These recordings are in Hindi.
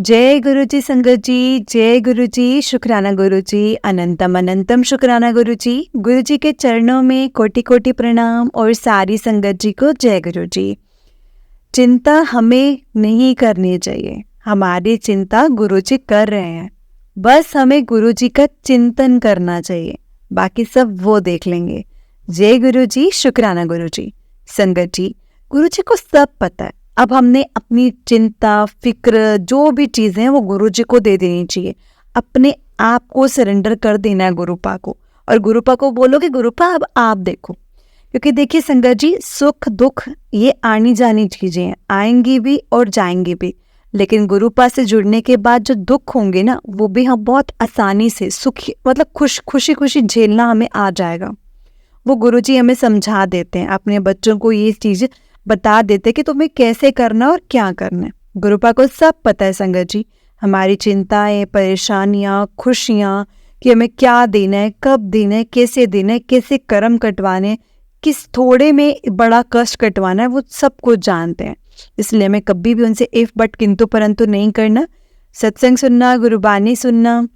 जय गुरु जी संगत जी, जय गुरु जी, शुक्राना गुरु जी, अनंतम अनंतम शुक्राना गुरु जी। गुरु जी के चरणों में कोटि कोटि प्रणाम और सारी संगत जी को जय गुरु जी। चिंता हमें नहीं करनी चाहिए, हमारी चिंता गुरु जी कर रहे हैं। बस हमें गुरु जी का चिंतन करना चाहिए, बाकी सब वो देख लेंगे। जय गुरु जी, शुक्राना गुरु जी। संगत जी, गुरु जी को सब पता है। अब हमने अपनी चिंता फिक्र जो भी चीज़ें हैं वो गुरु जी को दे देनी चाहिए। अपने आप को सरेंडर कर देना है गुरुपा को, और गुरुपा को बोलो कि गुरुपा अब आप देखो। क्योंकि देखिए संगत जी, सुख दुख ये आनी जानी चीज़ें हैं, आएंगी भी और जाएंगी भी। लेकिन गुरुपा से जुड़ने के बाद जो दुख होंगे ना, वो भी हम बहुत आसानी से सुखी मतलब खुशी खुशी झेलना हमें आ जाएगा। वो गुरुजी हमें समझा देते हैं, अपने बच्चों को ये चीज़ बता देते हैं कि तुम्हें कैसे करना और क्या करना है। गुरुपा को सब पता है संगत जी, हमारी चिंताएं, परेशानियां, खुशियां, कि हमें क्या देना है, कब देना है, कैसे देना है, कैसे कर्म कटवाने, किस थोड़े में बड़ा कष्ट कटवाना है, वो सब कुछ जानते हैं। इसलिए हमें कभी भी उनसे इफ बट किंतु परंतु नहीं करना। सत्संग सुनना, गुरुबानी सुनना,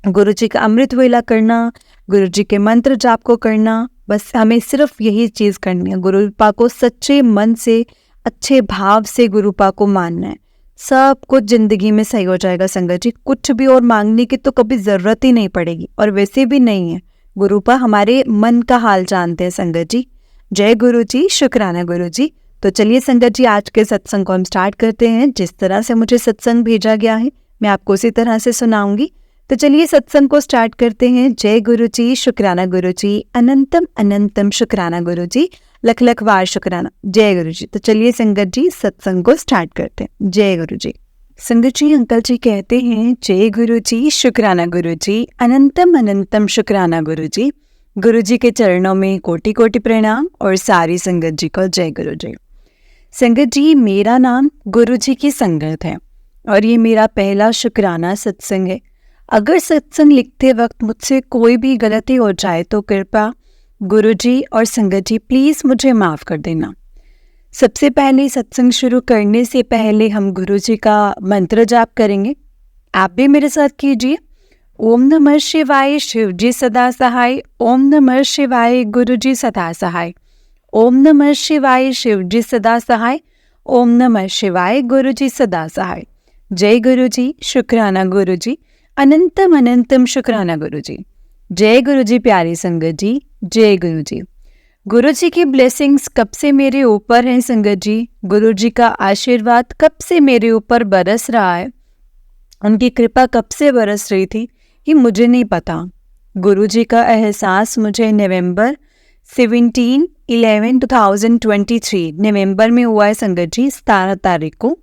गुरु जी का अमृत वेला करना, गुरु जी के मंत्र जाप को करना, बस हमें सिर्फ यही चीज़ करनी है। गुरुपा को सच्चे मन से, अच्छे भाव से गुरुपा को मानना है। सब कुछ जिंदगी में सही हो जाएगा संगत जी। कुछ भी और मांगने की तो कभी ज़रूरत ही नहीं पड़ेगी, और वैसे भी नहीं है। गुरुपा हमारे मन का हाल जानते हैं संगत जी। जय गुरु जी, शुक्राना गुरु जी। तो चलिए संगत जी, आज के सत्संग को हम स्टार्ट करते हैं। जिस तरह से मुझे सत्संग भेजा गया है, मैं आपको उसी तरह से सुनाऊंगी। तो चलिए सत्संग को स्टार्ट करते हैं। जय गुरु जी, शुक्राना गुरु जी, अनंतम अनंतम शुक्राना गुरु जी, लख लख बार शुक्राना। जय गुरु जी। तो चलिए संगत जी, सत्संग को स्टार्ट करते हैं। जय गुरु जी। संगत जी, अंकल जी कहते हैं, जय गुरु जी, शुक्राना गुरु जी, अनंतम अनंतम शुक्राना गुरु जी। गुरु जी के चरणों में कोटि कोटि प्रणाम और सारी संगत जी को जय गुरु जी। संगत जी, मेरा नाम गुरु जी की संगत है और ये मेरा पहला शुक्राना सत्संग है। अगर सत्संग लिखते वक्त मुझसे कोई भी गलती हो जाए तो कृपया गुरुजी और संगत जी प्लीज़ मुझे माफ़ कर देना। सबसे पहले सत्संग शुरू करने से पहले हम गुरुजी का मंत्र जाप करेंगे। आप भी मेरे साथ कीजिए। ओम नमः शिवाय, शिव जी सदा सहाय। ओम नमः शिवाय, गुरुजी सदा सहाय। ओम नमः शिवाय, शिव जी सदा सहाय। ओम नमः शिवाय, गुरुजी सदा सहाय। जय गुरु जी, शुक्राना गुरु जी, अनंतम अनंतम शुक्राना गुरु जी। जय गुरु जी प्यारी संगत जी, जय गुरु जी। गुरु जी की ब्लेसिंग्स कब से मेरे ऊपर हैं संगत जी। गुरु जी का आशीर्वाद कब से मेरे ऊपर बरस रहा है, उनकी कृपा कब से बरस रही थी ये मुझे नहीं पता। गुरु जी का एहसास मुझे नवंबर 17/11/2023 नवंबर में हुआ है संगत जी, 17 तारीख को।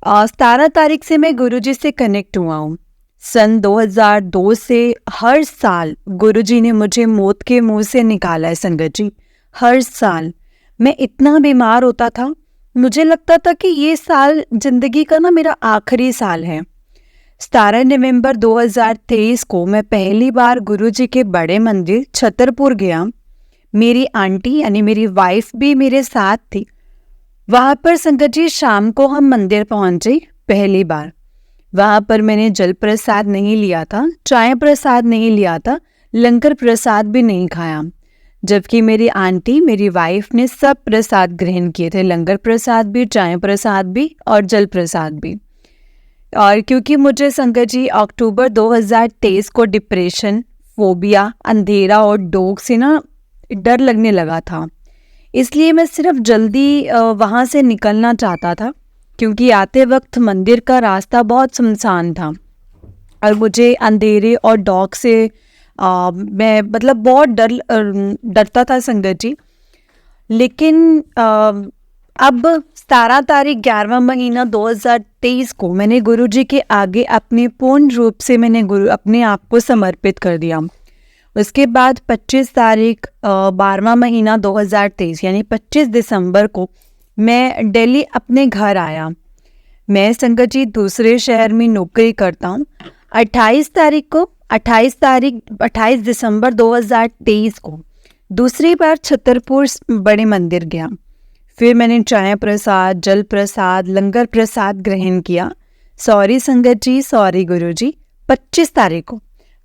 17 तारीख से मैं गुरु जी से कनेक्ट हुआ हूँ। सन 2002 से हर साल गुरुजी ने मुझे मौत के मुंह से निकाला है संगत जी। हर साल मैं इतना बीमार होता था, मुझे लगता था कि ये साल जिंदगी का ना मेरा आखिरी साल है। 17 नवंबर 2023 को मैं पहली बार गुरुजी के बड़े मंदिर छतरपुर गया। मेरी आंटी यानी मेरी वाइफ भी मेरे साथ थी। वहाँ पर संगत जी शाम को हम मंदिर पहुँचे पहली बार। वहाँ पर मैंने जल प्रसाद नहीं लिया था, चाय प्रसाद नहीं लिया था, लंगर प्रसाद भी नहीं खाया, जबकि मेरी आंटी, मेरी वाइफ ने सब प्रसाद ग्रहण किए थे, लंगर प्रसाद भी, चाय प्रसाद भी और जल प्रसाद भी। और क्योंकि मुझे संगत जी अक्टूबर 2023 को डिप्रेशन, फोबिया, अंधेरा और डोग से ना डर लगने लगा था, इसलिए मैं सिर्फ जल्दी वहाँ से निकलना चाहता था, क्योंकि आते वक्त मंदिर का रास्ता बहुत सुनसान था और मुझे अंधेरे और डॉग से मैं मतलब बहुत डरता था संगत जी। लेकिन अब 17 तारीख 11वां महीना 2023 को मैंने गुरु जी के आगे अपने पूर्ण रूप से मैंने अपने आप को समर्पित कर दिया। उसके बाद 25 तारीख 12वां महीना 2023 यानी 25 दिसंबर को मैं दिल्ली अपने घर आया। मैं संगत जी दूसरे शहर में नौकरी करता हूँ। 28 दिसंबर 2023 को दूसरी बार छतरपुर बड़े मंदिर गया। फिर मैंने चाय प्रसाद, जल प्रसाद, लंगर प्रसाद ग्रहण किया। सॉरी संगत जी, सॉरी गुरु जी, 25 तारीख को,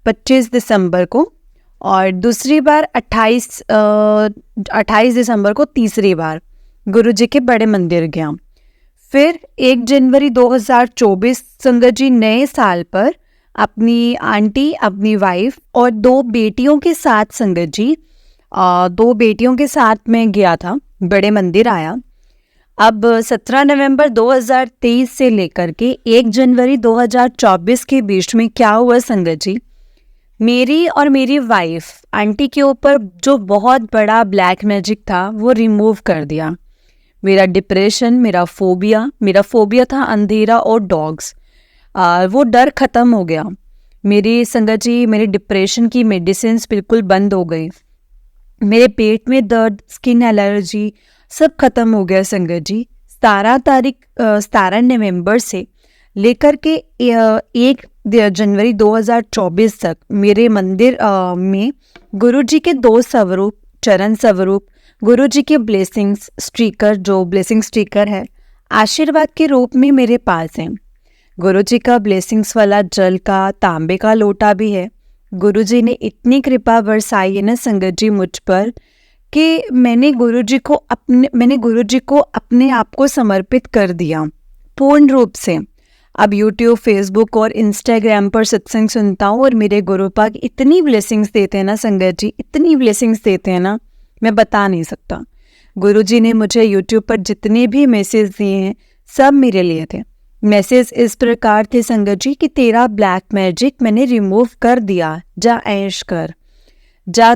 25 दिसंबर को, और दूसरी बार 28 दिसंबर को तीसरी बार गुरु जी के बड़े मंदिर गया। फिर 1 जनवरी 2024 संगत जी नए साल पर अपनी आंटी, अपनी वाइफ और 2 बेटियों के साथ संगत जी 2 बेटियों के साथ में गया था, बड़े मंदिर आया। अब 17 नवंबर 2023 से लेकर के 1 जनवरी 2024 के बीच में क्या हुआ संगत जी, मेरी और मेरी वाइफ आंटी के ऊपर जो बहुत बड़ा ब्लैक मैजिक था वो रिमूव कर दिया। मेरा डिप्रेशन, मेरा फोबिया था अंधेरा और डॉग्स, वो डर ख़त्म हो गया। मेरी संगत जी, मेरे डिप्रेशन की मेडिसिन्स बिल्कुल बंद हो गई। मेरे पेट में दर्द, स्किन एलर्जी सब खत्म हो गया संगत जी। 17 नवंबर से लेकर के 1 जनवरी 2024 तक मेरे मंदिर में गुरु जी के 2 स्वरूप, चरण स्वरूप, गुरु जी के ब्लेसिंग्स स्टिकर, जो ब्लेसिंग स्टिकर है, आशीर्वाद के रूप में मेरे पास है। गुरु जी का ब्लेसिंग्स वाला जल का तांबे का लोटा भी है। गुरु जी ने इतनी कृपा बरसाई है ना संगत जी मुझ पर कि मैंने गुरु जी को अपने आप को समर्पित कर दिया पूर्ण रूप से। अब यूट्यूब, फेसबुक और इंस्टाग्राम पर सत्संग सुनता हूँ और मेरे गुरु पाक इतनी ब्लेसिंग्स देते हैं ना संगत जी, इतनी ब्लेसिंग्स देते हैं ना, मैं बता नहीं सकता। गुरु जी ने मुझे यूट्यूब पर जितने भी मैसेज दिए हैं सब मेरे लिए थे। मैसेज इस प्रकार थे संगत जी कि तेरा ब्लैक मैजिक मैंने रिमूव कर दिया, जा ऐश कर, जा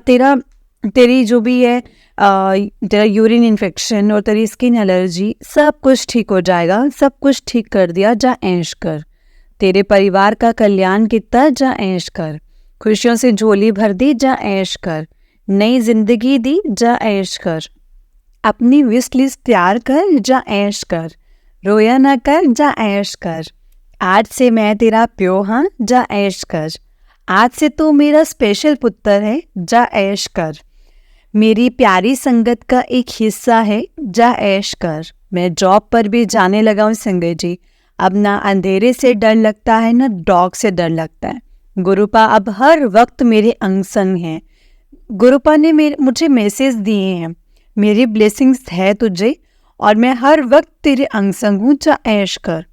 तेरी जो भी है तेरा यूरिन इन्फेक्शन और तेरी स्किन एलर्जी सब कुछ ठीक हो जाएगा, सब कुछ ठीक कर दिया, जा ऐश कर। तेरे परिवार का कल्याण कितना, जा ऐश कर। खुशियों से झोली भर दी, जा ऐश कर। नई जिंदगी दी, जा ऐश कर। अपनी विश लिस्ट तैयार कर, जा ऐश कर। रोया ना कर, जा ऐश कर। आज से मैं तेरा प्यो हाँ, जा ऐश कर। आज से तू मेरा स्पेशल पुत्र है, जा ऐश कर। मेरी प्यारी संगत का एक हिस्सा है, जा ऐश कर। मैं जॉब पर भी जाने लगा हूँ संगत जी। अब ना अंधेरे से डर लगता है, ना डॉग से डर लगता है। गुरुपा अब हर वक्त मेरे अंग संग हैं। गुरुपा ने मुझे मैसेज दिए हैं, मेरी ब्लेसिंग्स है तुझे और मैं हर वक्त तेरे अंग संग हूँ, जा ऐश कर।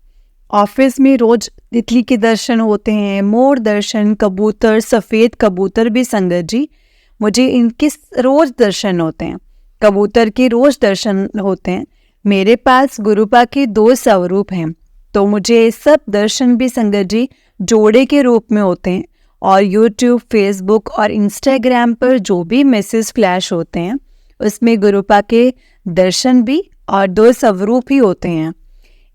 ऑफिस में रोज तितली के दर्शन होते हैं, मोर दर्शन, कबूतर, सफ़ेद कबूतर भी संगत जी, मुझे इनके रोज दर्शन होते हैं। कबूतर के रोज दर्शन होते हैं। मेरे पास गुरुपा के 2 स्वरूप हैं, तो मुझे सब दर्शन भी संगत जी जोड़े के रूप में होते हैं। और यूट्यूब, फेसबुक और इंस्टाग्राम पर जो भी मैसेज फ्लैश होते हैं उसमें गुरुपा के दर्शन भी और 2 स्वरूप ही होते हैं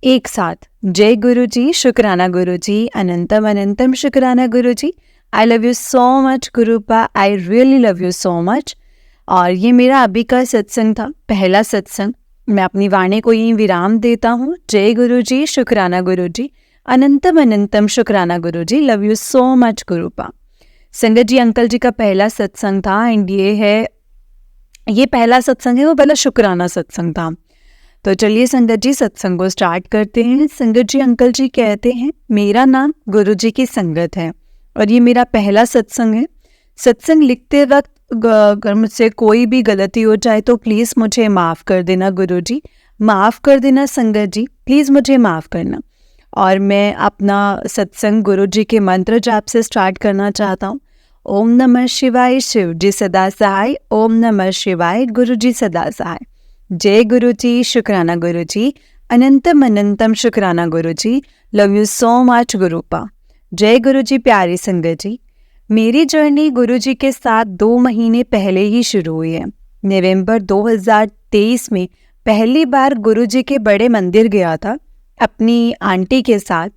एक साथ। जय गुरु जी, शुक्राना गुरु जी, अनंतम अनंतम शुक्राना Guru ji. I love you so much Gurupa, I really love you so much. और ये मेरा अभी का सत्संग था, पहला सत्संग। मैं अपनी वाणी को ही विराम देता हूँ। जय गुरु जी, शुक्राना गुरु जी, अनंतम अनंतम शुक्राना गुरु जी, लव यू सो मच गुरुपा। संगत जी, अंकल जी का पहला सत्संग था एंड ये पहला सत्संग है, वो पहला शुक्राना सत्संग था। तो चलिए संगत जी सत्संग को स्टार्ट करते हैं। संगत जी, अंकल जी कहते हैं मेरा नाम गुरु जी की संगत है और ये मेरा पहला सत्संग है। सत्संग लिखते वक्त अगर मुझसे कोई भी गलती हो जाए तो प्लीज़ मुझे माफ़ कर देना गुरु जी, माफ़ कर देना संगत जी, प्लीज़ मुझे माफ़ करना। और मैं अपना सत्संग गुरु जी के मंत्र जाप से स्टार्ट करना चाहता हूँ। ओम नमः शिवाय, शिव जी सदा सहाय। ओम नमः शिवाय, गुरु जी सदा सहाय। जय गुरु जी, शुक्राना गुरु जी, अनंतम अनंतम शुक्राना गुरु जी, लव यू सो मच गुरुपा। जय गुरु जी, प्यारी संगत जी, मेरी जर्नी गुरु जी के साथ 2 महीने पहले ही शुरू हुई है। नवंबर 2023 में पहली बार गुरु जी के बड़े मंदिर गया था अपनी आंटी के साथ।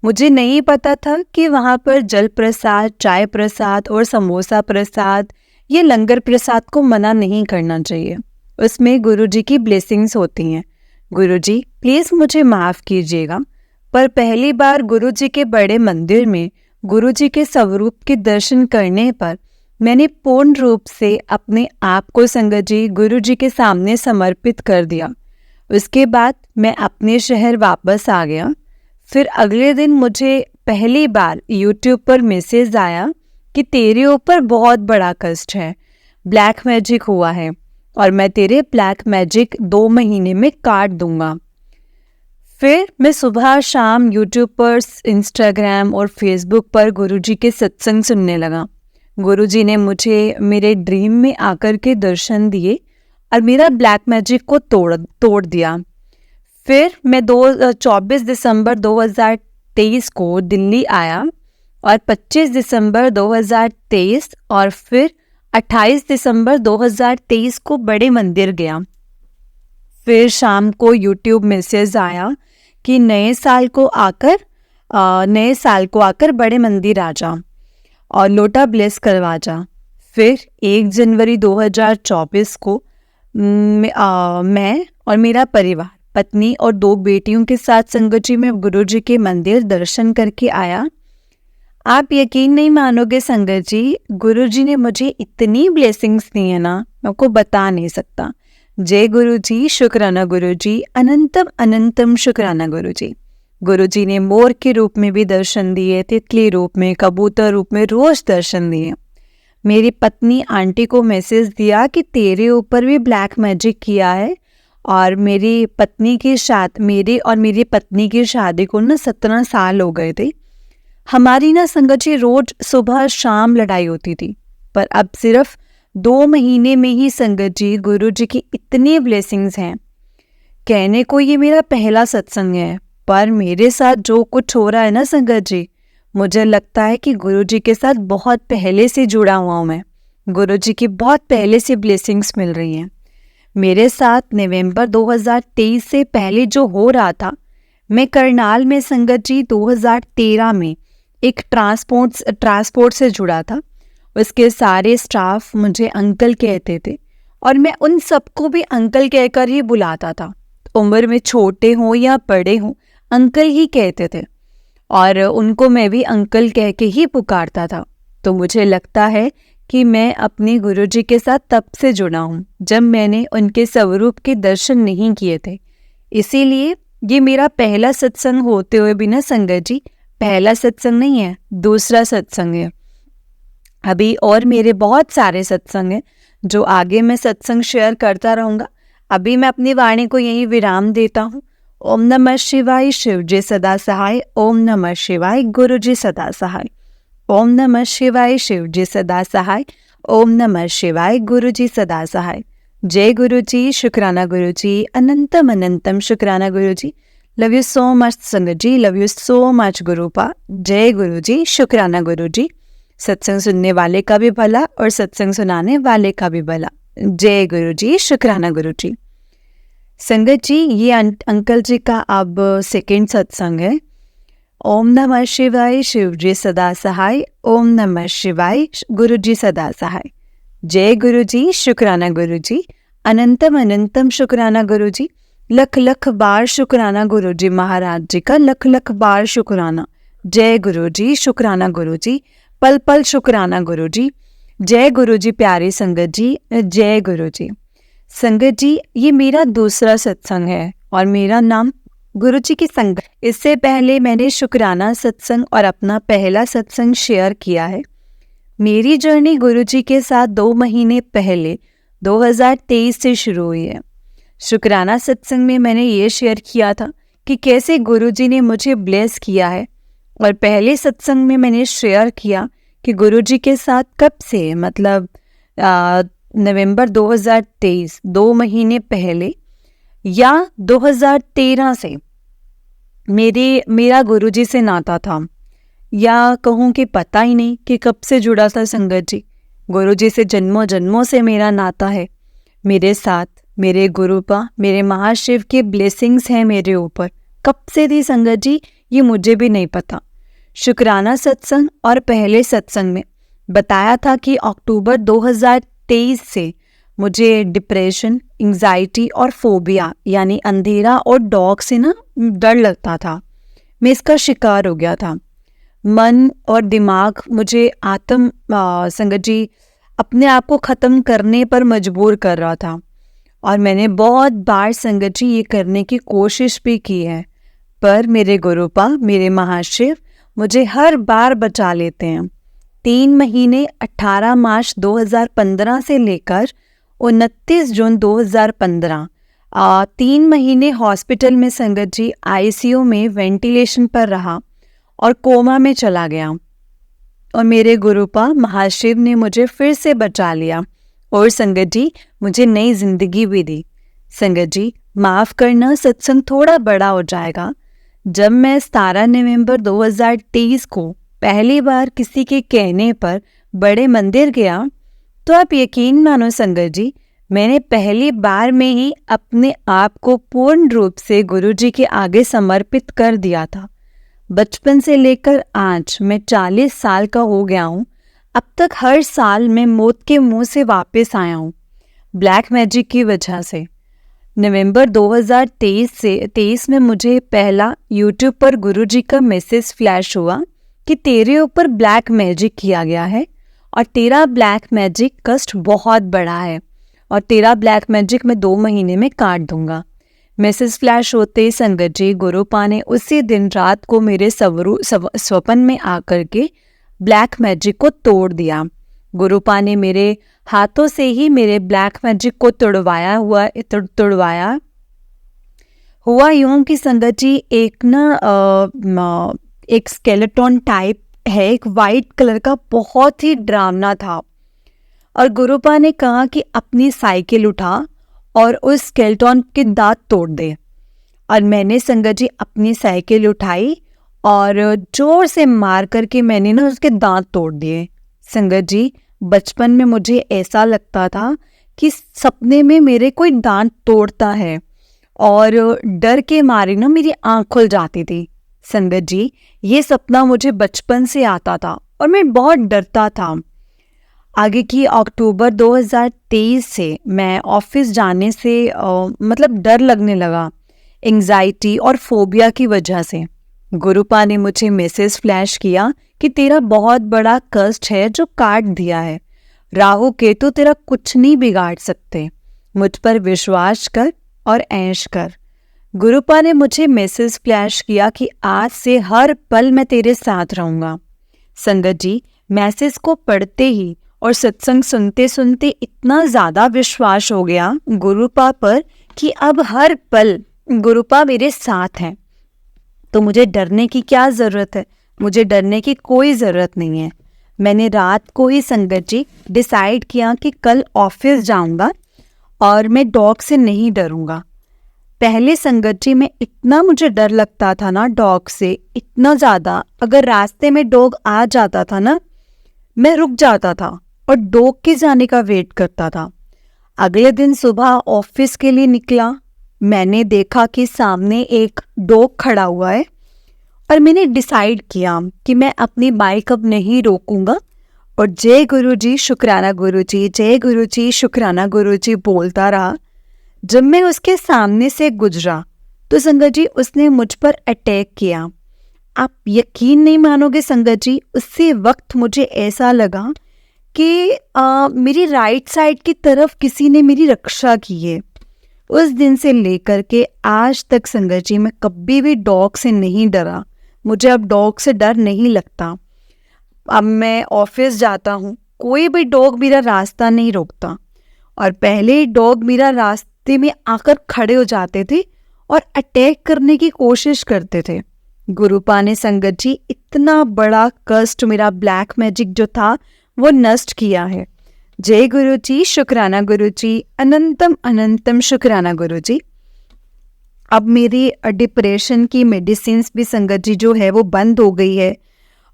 मुझे नहीं पता था कि वहाँ पर जल प्रसाद, चाय प्रसाद और समोसा प्रसाद, ये लंगर प्रसाद को मना नहीं करना चाहिए, उसमें गुरु जी की ब्लेसिंग्स होती हैं। गुरु जी प्लीज़ मुझे माफ़ कीजिएगा, पर पहली बार गुरु जी के बड़े मंदिर में गुरु जी के स्वरूप के दर्शन करने पर मैंने पूर्ण रूप से अपने आप को संगत जी गुरु जी के सामने समर्पित कर दिया। उसके बाद मैं अपने शहर वापस आ गया। फिर अगले दिन मुझे पहली बार यूट्यूब पर मैसेज आया कि तेरे ऊपर बहुत बड़ा कष्ट है, ब्लैक मैजिक हुआ है और मैं तेरे ब्लैक मैजिक 2 महीने में काट दूंगा। फिर मैं सुबह शाम यूट्यूब पर, इंस्टाग्राम और फेसबुक पर गुरुजी के सत्संग सुनने लगा। गुरुजी ने मुझे मेरे ड्रीम में आकर के दर्शन दिए और मेरा ब्लैक मैजिक को तोड़ दिया। फिर मैं 24 दिसंबर 2023 को दिल्ली आया और 25 दिसंबर 2023 और फिर 28 दिसंबर 2023 को बड़े मंदिर गया। फिर शाम को यूट्यूब मैसेज आया कि नए साल को आकर बड़े मंदिर आ जा और लोटा ब्लेस करवा जा। फिर 1 जनवरी 2024 को मैं और मेरा परिवार, पत्नी और 2 बेटियों के साथ संगत जी में गुरुजी के मंदिर दर्शन करके आया। आप यकीन नहीं मानोगे संगत जी, गुरुजी ने मुझे इतनी ब्लेसिंग्स दी है ना, मैं आपको बता नहीं सकता। जय गुरुजी, शुक्राना गुरुजी, अनंतम अनंतम शुक्राना गुरुजी। गुरुजी ने मोर के रूप में भी दर्शन दिए, तितली रूप में, कबूतर रूप में रोज दर्शन दिए। मेरी पत्नी आंटी को मैसेज दिया कि तेरे ऊपर भी ब्लैक मैजिक किया है और मेरी पत्नी की शादी को ना 17 साल हो गए थे। हमारी ना संगत जी रोज सुबह शाम लड़ाई होती थी, पर अब सिर्फ 2 महीने में ही संगत जी गुरुजी की इतनी ब्लेसिंग्स हैं। कहने को ये मेरा पहला सत्संग है, पर मेरे साथ जो कुछ हो रहा है ना संगत जी, मुझे लगता है कि गुरुजी के साथ बहुत पहले से जुड़ा हुआ हूँ मैं। गुरुजी की बहुत पहले से ब्लेसिंग्स मिल रही हैं मेरे साथ। नवंबर 2023 से पहले जो हो रहा था, मैं करनाल में संगत जी 2013 में एक ट्रांसपोर्ट से जुड़ा था। उसके सारे स्टाफ मुझे अंकल कहते थे और मैं उन सबको भी अंकल कहकर ही बुलाता था। उम्र में छोटे हों या बड़े हों, अंकल ही कहते थे और उनको मैं भी अंकल कह के ही पुकारता था। तो मुझे लगता है कि मैं अपने गुरुजी के साथ तब से जुड़ा हूँ जब मैंने उनके स्वरूप के दर्शन नहीं किए थे। इसीलिए ये मेरा पहला सत्संग होते हुए भी ना संगत जी, पहला सत्संग नहीं है, दूसरा सत्संग है। अभी और मेरे बहुत सारे सत्संग हैं जो आगे मैं सत्संग शेयर करता रहूँगा। अभी मैं अपनी वाणी को यही विराम देता हूँ। ओम नमः शिवाय, शिव जी सदा सहाय। ओम नमः शिवाय, गुरु जी सदा सहाय। ओम नमः शिवाय, शिव जी सदा सहाय। ओम नमः शिवाय, गुरु जी सदा सहाय। जय गुरु जी, शुक्राना गुरु जी, अनंतम अनंतम शुक्राना गुरु जी। लव यू सो मच संगत जी, लव यू सो मच गुरुपा। जय गुरु जी, शुक्राना गुरु जी। सत्संग सुनने वाले का भी भला और सत्संग सुनाने वाले का भी भला। जय गुरु जी, शुक्राना गुरु जी। संगत जी, ये अंकल जी का अब सेकंड सत्संग है। ओम नमः शिवाय, शिव जी सदा सहाय। ओम नमः शिवाय, गुरु जी सदा सहाय। जय गुरु जी, शुक्राना गुरु जी, अनंतम अनंतम शुक्राना गुरु जी। लख लख बार शुक्राना गुरु जी महाराज जी का, लख लख बार शुक्राना। जय गुरु जी, शुक्राना गुरु जी, पल पल शुक्राना गुरु जी। जय गुरु जी प्यारी संगत जी, जय गुरु जी। संगत जी, ये मेरा दूसरा सत्संग है और मेरा नाम गुरु जी की संगत। इससे पहले मैंने शुक्राना सत्संग और अपना पहला सत्संग शेयर किया है। मेरी जर्नी गुरु जी के साथ 2 महीने पहले 2023 से शुरू हुई है। शुक्राना सत्संग में मैंने ये शेयर किया था कि कैसे गुरु जी ने मुझे ब्लेस किया है, और पहले सत्संग में मैंने शेयर किया कि गुरु जी के साथ कब से, मतलब नवंबर 2023, 2 महीने पहले या 2013 से मेरा गुरुजी से नाता था, या कहूँ कि पता ही नहीं कि कब से जुड़ा था संगत जी। गुरुजी से जन्मों जन्मों से मेरा नाता है। मेरे साथ मेरे गुरुपा, मेरे महाशिव के ब्लेसिंग्स हैं मेरे ऊपर। कब से थी संगत जी, ये मुझे भी नहीं पता। शुक्राना सत्संग और पहले सत्संग में बताया था कि अक्टूबर 2023 से मुझे डिप्रेशन, एंजाइटी और फोबिया यानी अंधेरा और डॉग से ना डर लगता था। मैं इसका शिकार हो गया था। मन और दिमाग मुझे संगत जी अपने आप को ख़त्म करने पर मजबूर कर रहा था, और मैंने बहुत बार संगत जी ये करने की कोशिश भी की है, पर मेरे गुरुपा, मेरे महाशिव मुझे हर बार बचा लेते हैं। 3 महीने 18 मार्च 2015 से लेकर 29 जून 2015, 3 महीने हॉस्पिटल में संगत जी आईसीयू में वेंटिलेशन पर रहा और कोमा में चला गया। और मेरे गुरुपा महाशिव ने मुझे फिर से बचा लिया और संगत जी मुझे नई जिंदगी भी दी। संगत जी माफ़ करना, सत्संग थोड़ा बड़ा हो जाएगा। जब मैं 17 नवंबर 2023 को पहली बार किसी के कहने पर बड़े मंदिर गया, तो आप यकीन मानो संगत जी, मैंने पहली बार में ही अपने आप को पूर्ण रूप से गुरु जी के आगे समर्पित कर दिया था। बचपन से लेकर आज मैं 40 साल का हो गया हूँ। अब तक हर साल मैं मौत के मुंह से वापस आया हूँ, ब्लैक मैजिक की वजह से। नवंबर 2023 में मुझे पहला यूट्यूब पर गुरुजी का मैसेज फ्लैश हुआ कि तेरे ऊपर ब्लैक मैजिक किया गया है और तेरा ब्लैक मैजिक कष्ट बहुत बड़ा है और तेरा ब्लैक मैजिक मैं 2 महीने में काट दूंगा। मैसेज फ्लैश होते संगत जी गुरुपा ने उसी दिन रात को मेरे स्वप्न में आकर के ब्लैक मैजिक को तोड़ दिया। गुरुपा ने मेरे हाथों से ही मेरे ब्लैक मैजिक को तोड़वाया हुआ यूं कि संगत जी एक एक स्केलेटन टाइप है, एक वाइट कलर का, बहुत ही डरावना था। और गुरुपा ने कहा कि अपनी साइकिल उठा और उस स्केलेटन के दांत तोड़ दे। और मैंने संगत जी अपनी साइकिल उठाई और जोर से मार करके मैंने ना उसके दांत तोड़ दिए। संगत जी बचपन में मुझे ऐसा लगता था कि सपने में मेरे कोई दांत तोड़ता है और डर के मारे ना मेरी आँख खुल जाती थी। संगत जी ये सपना मुझे बचपन से आता था और मैं बहुत डरता था। आगे की अक्टूबर 2023 से मैं ऑफिस जाने से मतलब डर लगने लगा, एंजाइटी और फोबिया की वजह से। गुरुपा ने मुझे मैसेज फ्लैश किया कि तेरा बहुत बड़ा कष्ट है जो काट दिया है। राहु केतु तेरा कुछ नहीं बिगाड़ सकते, मुझ पर विश्वास कर और ऐश कर। गुरुपा ने मुझे मैसेज फ्लैश किया कि आज से हर पल मैं तेरे साथ रहूँगा। संगत जी मैसेज को पढ़ते ही और सत्संग सुनते सुनते इतना ज़्यादा विश्वास हो गया गुरुपा पर कि अब हर पल गुरुपा मेरे साथ हैं। तो मुझे डरने की क्या ज़रूरत है? मुझे डरने की कोई ज़रूरत नहीं है। मैंने रात को ही संगत जी डिसाइड किया कि कल ऑफिस जाऊंगा और मैं डॉग से नहीं डरूंगा। पहले संगत जी में इतना मुझे डर लगता था ना डॉग से, इतना ज़्यादा, अगर रास्ते में डॉग आ जाता था ना मैं रुक जाता था और डॉग के जाने का वेट करता था। अगले दिन सुबह ऑफिस के लिए निकला, मैंने देखा कि सामने एक डॉग खड़ा हुआ है और मैंने डिसाइड किया कि मैं अपनी बाइक अब नहीं रोकूंगा और जय गुरुजी शुक्राना गुरुजी, जय गुरुजी शुक्राना गुरुजी बोलता रहा। जब मैं उसके सामने से गुजरा तो संगत जी उसने मुझ पर अटैक किया। आप यकीन नहीं मानोगे संगत जी, उसी वक्त मुझे ऐसा लगा कि मेरी राइट साइड की तरफ किसी ने मेरी रक्षा की है। उस दिन से लेकर के आज तक संगत जी मैं कभी भी डॉग से नहीं डरा। मुझे अब डॉग से डर नहीं लगता। अब मैं ऑफिस जाता हूँ, कोई भी डॉग मेरा रास्ता नहीं रोकता और पहले डॉग मेरा रास्ते में आकर खड़े हो जाते थे और अटैक करने की कोशिश करते थे। गुरुपा ने संगत जी इतना बड़ा कष्ट, मेरा ब्लैक मैजिक जो था वो नष्ट किया है। जय गुरु जी शुक्राना गुरु जी, अनंतम अनंतम शुक्राना गुरु जी। अब मेरी डिप्रेशन की मेडिसिन भी संगत जी जो है वो बंद हो गई है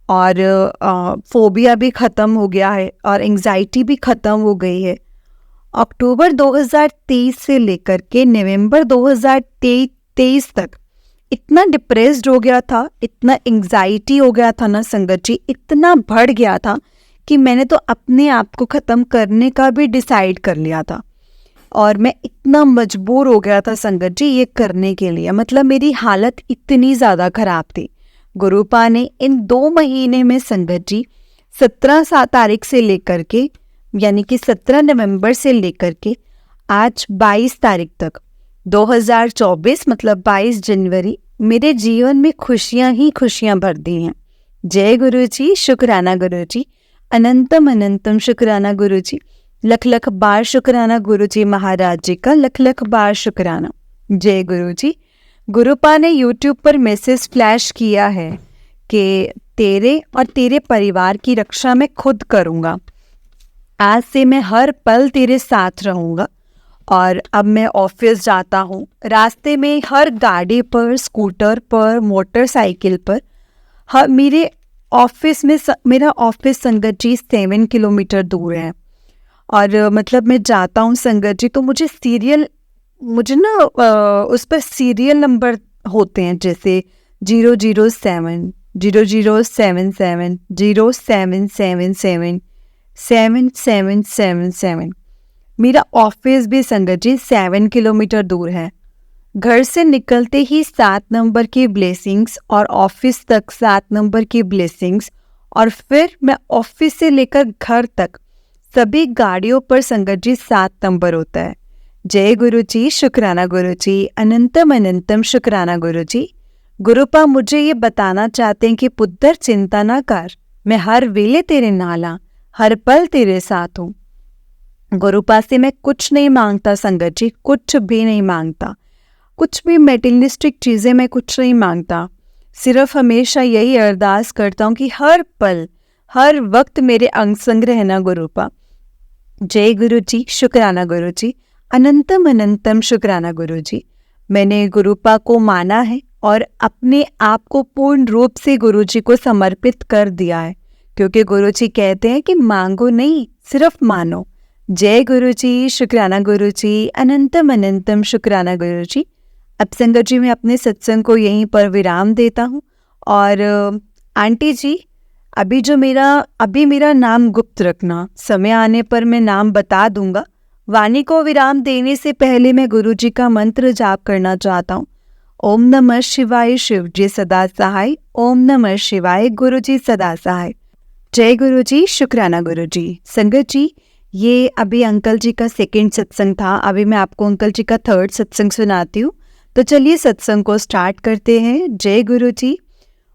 और फोबिया भी ख़त्म हो गया है और एंजाइटी भी ख़त्म हो गई है। अक्टूबर 2023 से लेकर के नवंबर 2023 तक इतना डिप्रेस्ड हो गया था, इतना एंजाइटी हो गया था ना संगत जी, इतना बढ़ गया था कि मैंने तो अपने आप को ख़त्म करने का भी डिसाइड कर लिया था और मैं इतना मजबूर हो गया था संगत जी ये करने के लिए। मतलब मेरी हालत इतनी ज़्यादा ख़राब थी। गुरुपा ने इन 2 महीने में संगत जी 17 तारीख से लेकर के यानी कि 17 नवंबर से लेकर के आज 22 तारीख तक 2024 मतलब 22 जनवरी मेरे जीवन में खुशियाँ ही खुशियाँ भर दी हैं। जय गुरु जी, शुक्राना गुरु जी, अनंतम अनंतम शुक्राना गुरु जी, लख लख बार शुक्राना गुरु जी महाराज जी का, लख लख बार शुक्राना। जय गुरु जी। गुरुपा ने यूट्यूब पर मैसेज फ्लैश किया है कि तेरे और तेरे परिवार की रक्षा मैं खुद करूँगा। आज से मैं हर पल तेरे साथ रहूँगा। और अब मैं ऑफिस जाता हूँ, रास्ते में हर गाड़ी पर, स्कूटर पर, मोटरसाइकिल पर, हर मेरे ऑफिस में मेरा ऑफिस संगत जी 7 किलोमीटर दूर है। और मतलब मैं जाता हूँ संगत जी, तो मुझे ना उस पर सीरियल नंबर होते हैं, जैसे 007, 0077, 0777, 7777। मेरा ऑफिस भी संगत जी 7 किलोमीटर दूर है। घर से निकलते ही 7 नंबर की ब्लेसिंग्स और ऑफिस तक 7 नंबर की ब्लेसिंग्स, और फिर मैं ऑफिस से लेकर घर तक सभी गाड़ियों पर संगत जी 7 नंबर होता है। जय गुरु जी, शुक्राना गुरु जी, अनंतम अनंतम शुक्राना गुरु जी। गुरुपा मुझे ये बताना चाहते हैं कि पुत्र चिंता ना कर, मैं हर वेले तेरे नाला, हर पल तेरे साथ हूँ। गुरुपा से मैं कुछ नहीं मांगता संगत जी, कुछ भी नहीं मांगता, कुछ भी मेटेरियलिस्टिक चीज़ें मैं कुछ नहीं मांगता। सिर्फ हमेशा यही अरदास करता हूँ कि हर पल हर वक्त मेरे अंग संग रहना गुरुपा। जय गुरु जी, शुक्राना गुरु जी, अनंतम अनंतम शुक्राना गुरु जी। मैंने गुरुपा को माना है और अपने आप को पूर्ण रूप से गुरु जी को समर्पित कर दिया है, क्योंकि गुरु जी कहते हैं कि मांगो नहीं, सिर्फ मानो। जय गुरु जी, शुक्राना गुरु जी, अनंतम अनंतम शुक्राना गुरु जी। अब संगत जी मैं अपने सत्संग को यहीं पर विराम देता हूँ। और आंटी जी, अभी मेरा नाम गुप्त रखना, समय आने पर मैं नाम बता दूंगा। वाणी को विराम देने से पहले मैं गुरु जी का मंत्र जाप करना चाहता हूँ। ओम नमः शिवाय, शिव जी सदा सहाय। ओम नमः शिवाय, गुरु जी सदा सहाय। जय गुरु जी, शुक्राना गुरु जी। संगत जी, ये अभी अंकल जी का 2nd सत्संग था। अभी मैं आपको अंकल जी का 3rd सत्संग सुनाती हूँ। तो चलिए सत्संग को स्टार्ट करते हैं। जय गुरु जी।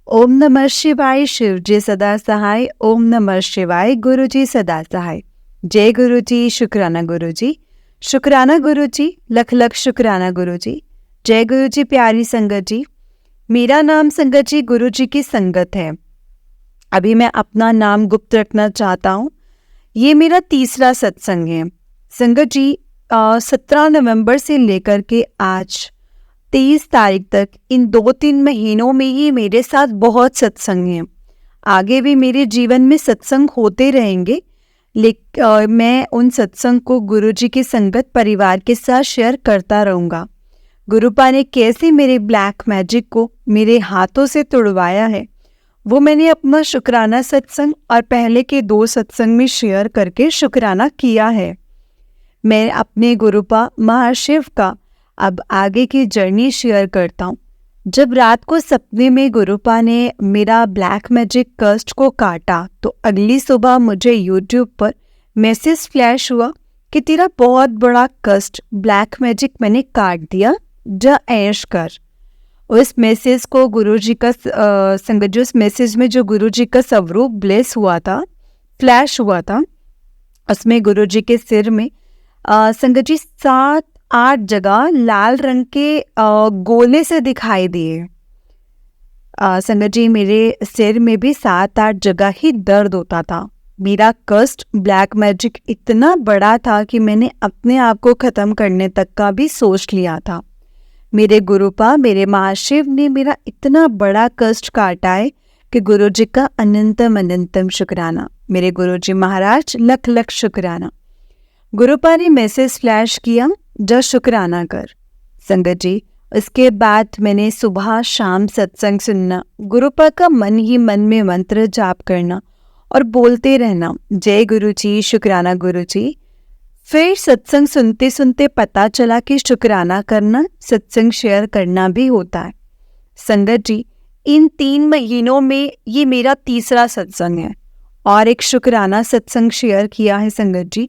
ओम नमः शिवाय, शिव जी सदा सहाय। ओम नमः शिवाय, गुरु जी सदा सहाय। जय गुरु जी, शुक्राना गुरु जी, शुक्राना गुरु जी, लख लख शुक्राना गुरु जी। जय गुरु जी। प्यारी संगत जी, मेरा नाम संगत जी गुरु जी की संगत है। अभी मैं अपना नाम गुप्त रखना चाहता हूँ। ये मेरा 3रा सत्संग है संगत जी। 17 नवंबर से लेकर के आज 23 तारीख तक, इन 2-3 महीनों में ही मेरे साथ बहुत सत्संग हैं। आगे भी मेरे जीवन में सत्संग होते रहेंगे, लेकिन मैं उन सत्संग को गुरु जी की संगत परिवार के साथ शेयर करता रहूँगा। गुरुपा ने कैसे मेरे ब्लैक मैजिक को मेरे हाथों से तुड़वाया है, वो मैंने अपना शुक्राना सत्संग और पहले के 2 सत्संग में शेयर करके शुक्राना किया है। मैं अपने गुरुपा महाशिव का अब आगे की जर्नी शेयर करता हूँ। जब रात को सपने में गुरुपा ने मेरा ब्लैक मैजिक कस्ट को काटा, तो अगली सुबह मुझे यूट्यूब पर मैसेज फ्लैश हुआ कि तेरा बहुत बड़ा कस्ट ब्लैक मैजिक मैंने काट दिया, जा ऐश कर। उस मैसेज को गुरुजी का संगत जी, उस मैसेज में जो गुरुजी का स्वरूप ब्लेस हुआ था, फ्लैश हुआ था, उसमें गुरुजी के सिर में संगत जी 7-8 जगह लाल रंग के गोले से दिखाई दिए। संगत जी, मेरे सिर में भी 7-8 जगह ही दर्द होता था। मेरा कस्ट ब्लैक मैजिक इतना बड़ा था कि मैंने अपने आप को ख़त्म करने तक का भी सोच लिया था। मेरे गुरुपा, मेरे महाशिव ने मेरा इतना बड़ा कष्ट काटा है कि गुरुजी का अनंतम अनंतम शुक्राना। मेरे गुरुजी महाराज, लख लख शुक्राना। गुरुपा ने मैसेज फ्लैश किया, जा शुक्राना कर। संगत जी, इसके बाद मैंने सुबह शाम सत्संग सुनना, गुरुपा का मन ही मन में मंत्र जाप करना और बोलते रहना, जय गुरु जी, शुक्राना गुरु जी। फिर सत्संग सुनते सुनते पता चला कि शुक्राना करना सत्संग शेयर करना भी होता है। संगत जी, इन 3 महीनों में ये मेरा 3रा सत्संग है और एक शुक्राना सत्संग शेयर किया है संगत जी।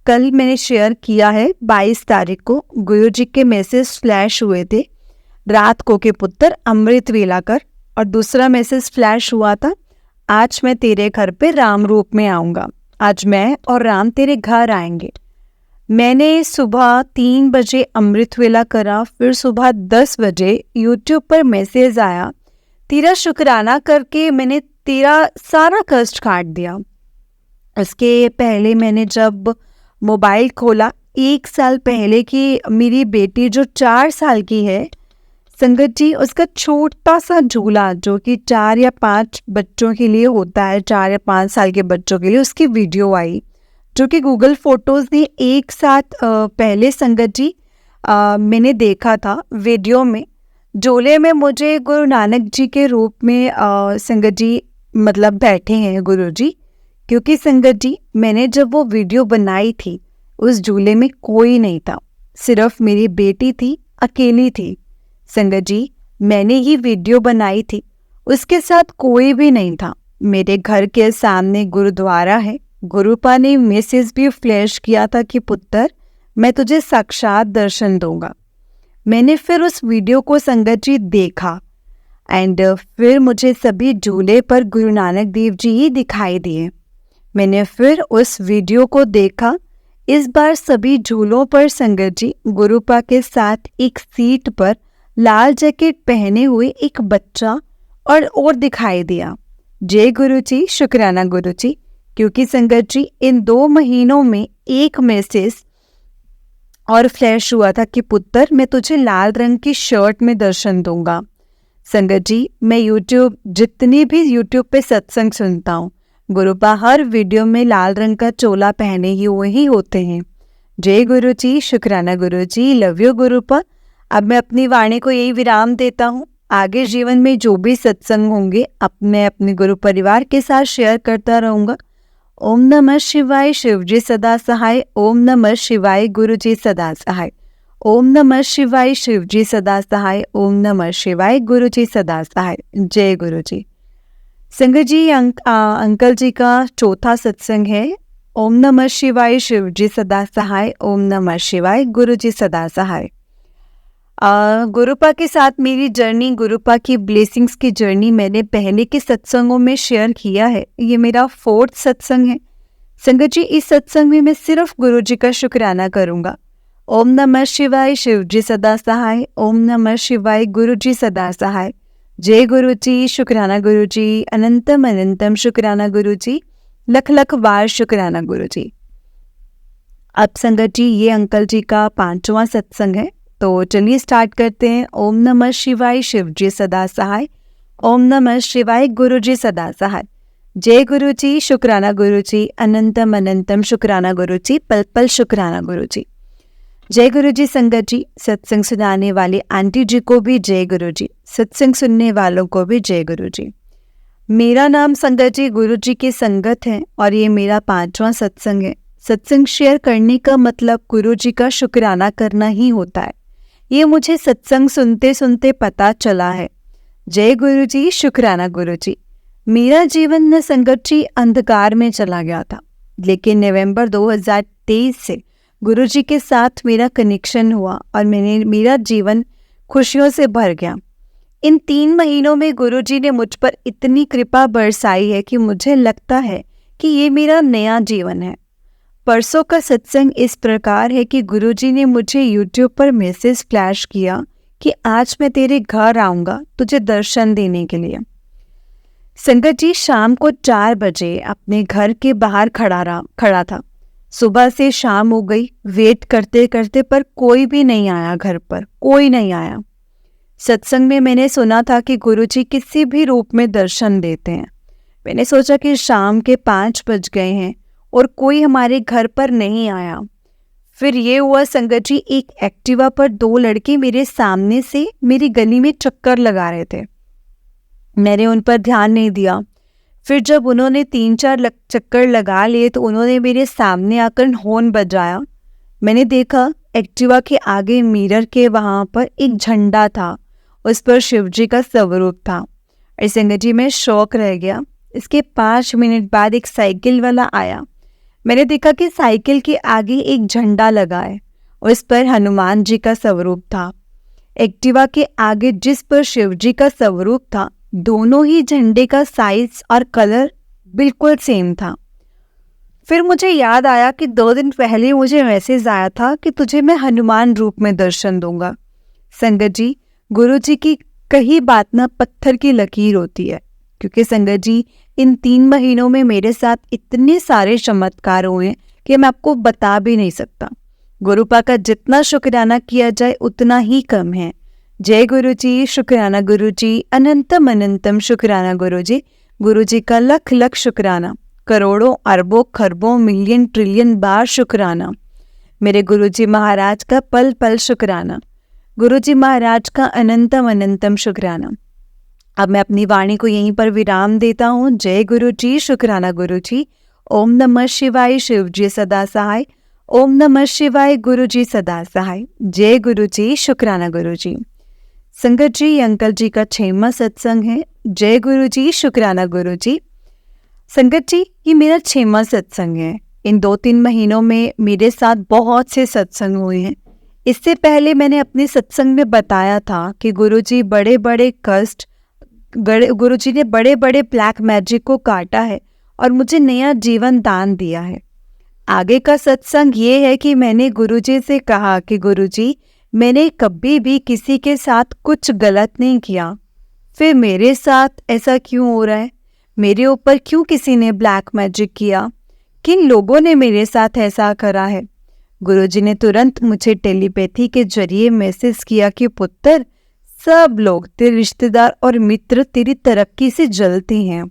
कल मैंने शेयर किया है 22 तारीख को, गुरु जी के मैसेज फ्लैश हुए थे। रात को के पुत्र अमृत वेला कर। और दूसरा मैसेज फ्लैश हुआ था, आज मैं तेरे घर पे राम रूप में आऊँगा, आज मैं और राम तेरे घर आएंगे। मैंने सुबह 3 बजे अमृत वेला करा, फिर सुबह 10 बजे यूट्यूब पर मैसेज आया, तेरा शुक्राना करके मैंने तेरा सारा कष्ट काट दिया। उसके पहले मैंने जब मोबाइल खोला, 1 साल पहले की मेरी बेटी जो 4 साल की है संगत जी, उसका छोटा सा झूला जो कि 4 या 5 बच्चों के लिए होता है, 4 या 5 साल के बच्चों के लिए, उसकी वीडियो आई जो कि गूगल फोटोज़ ने एक साथ पहले संगत जी मैंने देखा था वीडियो में। झूले में मुझे गुरु नानक जी के रूप में संगत जी मतलब बैठे हैं गुरु जी, क्योंकि संगत जी मैंने जब वो वीडियो बनाई थी उस झूले में कोई नहीं था, सिर्फ मेरी बेटी थी, अकेली थी। संगत जी मैंने ही वीडियो बनाई थी, उसके साथ कोई भी नहीं था। मेरे घर के सामने गुरुद्वारा है, गुरुपा ने मैसेज भी फ्लैश किया था कि पुत्र मैं तुझे साक्षात दर्शन दूंगा। मैंने फिर उस वीडियो को संगत जी देखा एंड फिर मुझे सभी झूले पर गुरु नानक देव जी ही दिखाई दिए। मैंने फिर उस वीडियो को देखा, इस बार सभी झूलों पर संगत जी गुरुपा के साथ एक सीट पर लाल जैकेट पहने हुए एक बच्चा और दिखाई दिया। जय गुरु जी, शुक्राना गुरु जी, क्योंकि संगत जी इन 2 महीनों में एक मैसेज और फ्लैश हुआ था कि पुत्र मैं तुझे लाल रंग की शर्ट में दर्शन दूंगा। संगत जी मैं जितनी भी यूट्यूब पे सत्संग सुनता हूँ, गुरुपा हर वीडियो में लाल रंग का चोला पहने ही हुए ही होते हैं। जय गुरु जी, शुक्राना गुरु जी, लव यू गुरुपा। अब मैं अपनी वाणी को यही विराम देता हूँ। आगे जीवन में जो भी सत्संग होंगे मैं अपने गुरु परिवार के साथ शेयर करता रहूँगा। ओम नमः शिवाय, शिव जी सदा सहाय। ओम नमः शिवाय, गुरु जी सदा सहाय। ओम नमः शिवाय, शिव जी सदा सहाय। ओम नमः शिवाय, गुरु जी सदा सहाय। जय गुरु जी। संगत जी अंकल जी का चौथा सत्संग है। ओम नमः शिवाय, शिव जी सदा सहाय। ओम नमः शिवाय, गुरु जी सदा सहाय। गुरुपा के साथ मेरी जर्नी, गुरुपा की ब्लेसिंग्स की जर्नी मैंने पहले के सत्संगों में शेयर किया है। ये मेरा 4th सत्संग है। संगत जी इस सत्संग में मैं सिर्फ गुरु जी का शुक्राना करूँगा। ओम नमः शिवाय, शिव जी सदा सहाय। ओम नमः शिवाय, गुरु जी सदा सहाय। जय गुरु जी, शुक्राना गुरु जी, अनंतम अनंतम शुक्राना गुरु जी, लख लख बार शुक्राना गुरु जी। अब संगत जी ये अंकल जी का 5वां सत्संग है, तो चलिए स्टार्ट करते हैं। ओम नमः शिवाय, शिव जी सदा सहाय। ओम नमः शिवाय, गुरु जी सदा सहाय। जय गुरु जी, शुक्राना गुरु जी, अनंतम अनंतम शुक्राना गुरु जी, पल पल शुक्राना गुरु जी। जय गुरु जी। संगत जी सत्संग सुनाने वाली आंटी जी को भी जय गुरु जी, सत्संग सुनने वालों को भी जय गुरु जी। मेरा नाम संगत जी गुरु जी की संगत है और ये मेरा 5वां सत्संग है। सत्संग शेयर करने का मतलब गुरु जी का शुक्राना करना ही होता है। ये मुझे सत्संग सुनते सुनते पता चला है। जय गुरु जी, शुक्राना गुरु जी। मेरा जीवन न संगत जी अंधकार में चला गया था, लेकिन नवंबर 2023 से गुरु जी के साथ मेरा कनेक्शन हुआ और मेरा जीवन खुशियों से भर गया। इन 3 महीनों में गुरु जी ने मुझ पर इतनी कृपा बरसाई है कि मुझे लगता है कि ये मेरा नया जीवन है। परसों का सत्संग इस प्रकार है कि गुरुजी ने मुझे YouTube पर मैसेज फ्लैश किया कि आज मैं तेरे घर आऊँगा तुझे दर्शन देने के लिए। संगत जी शाम को 4 बजे अपने घर के बाहर खड़ा था। सुबह से शाम हो गई, वेट करते करते पर कोई भी नहीं आया, घर पर कोई नहीं आया। सत्संग में मैंने सुना था कि गुरुजी किसी भी रूप में दर्शन देते हैं। मैंने सोचा कि शाम के 5 बज गए हैं और कोई हमारे घर पर नहीं आया। फिर ये हुआ संगत जी, एक एक्टिवा पर 2 लड़के मेरे सामने से मेरी गली में चक्कर लगा रहे थे। मैंने उन पर ध्यान नहीं दिया। फिर जब उन्होंने 3-4 चक्कर लगा लिए तो उन्होंने मेरे सामने आकर हॉर्न बजाया। मैंने देखा एक्टिवा के आगे मिरर के वहाँ पर एक झंडा था, उस पर शिव जी का स्वरूप था। और संगत जी मैं शौक रह गया। इसके 5 मिनट बाद एक साइकिल वाला आया। मैंने देखा कि साइकिल के आगे एक झंडा लगा है, उस पर हनुमान जी का स्वरूप था। एक्टिवा के आगे जिस पर शिवजी का स्वरूप था, दोनों ही झंडे का साइज और कलर बिल्कुल सेम था। फिर मुझे याद आया कि 2 दिन पहले मुझे मैसेज आया था कि तुझे मैं हनुमान रूप में दर्शन दूंगा। संगत जी, गुरु जी की कही बात ना पत्थर की लकीर होती है, क्योंकि संगत जी इन 3 महीनों में मेरे साथ इतने सारे चमत्कार हुए कि मैं आपको बता भी नहीं सकता। गुरुपा का जितना शुक्राना किया जाए उतना ही कम है। जय गुरु जी, शुक्राना गुरु जी, अनंतम अनंतम शुक्राना गुरु जी। गुरु जी का लख लख शुक्राना, करोड़ों अरबों खरबों मिलियन ट्रिलियन बार शुक्राना। मेरे गुरु जी महाराज का पल पल शुक्राना, गुरु जी महाराज का अनंतम अनंतम शुक्राना। अब मैं अपनी वाणी को यहीं पर विराम देता हूँ। जय गुरु जी, शुक्राना गुरु जी। ओम नमः शिवाय, शिव जी सदा सहाय। ओम नमः शिवाय, गुरु जी सदा सहाय। जय गुरु जी, शुक्राना गुरु जी। संगत जी, ये अंकल जी का 6वां सत्संग है। जय गुरु जी, शुक्राना गुरु जी। संगत जी, ये मेरा 6वां सत्संग है। इन 2-3 महीनों में मेरे साथ बहुत से सत्संग हुए हैं। इससे पहले मैंने अपने सत्संग में बताया था कि गुरुजी बड़े बड़े कष्ट, गुरुजी ने बड़े बड़े ब्लैक मैजिक को काटा है और मुझे नया जीवन दान दिया है। आगे का सत्संग ये है कि मैंने गुरुजी से कहा कि गुरुजी, मैंने कभी भी किसी के साथ कुछ गलत नहीं किया, फिर मेरे साथ ऐसा क्यों हो रहा है? मेरे ऊपर क्यों किसी ने ब्लैक मैजिक किया? किन लोगों ने मेरे साथ ऐसा करा है? गुरुजी ने तुरंत मुझे टेलीपैथी के जरिए मैसेज किया कि पुत्र, सब लोग, तेरे रिश्तेदार और मित्र तेरी तरक्की से जलते हैं,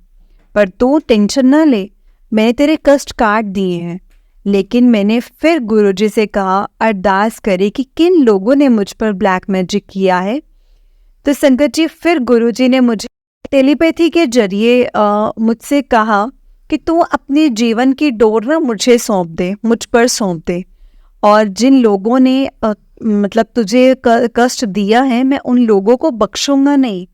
पर तू टेंशन ना ले, मैंने तेरे कष्ट काट दिए हैं। लेकिन मैंने फिर गुरुजी से कहा, अरदास करे कि किन लोगों ने मुझ पर ब्लैक मैजिक किया है। तो संगत जी, फिर गुरुजी ने मुझे टेलीपैथी के जरिए मुझसे कहा कि तू अपने जीवन की डोर ना मुझे सौंप दे, मुझ पर सौंप दे, और जिन लोगों ने मतलब तुझे कष्ट दिया है, मैं उन लोगों को बख्शूंगा नहीं।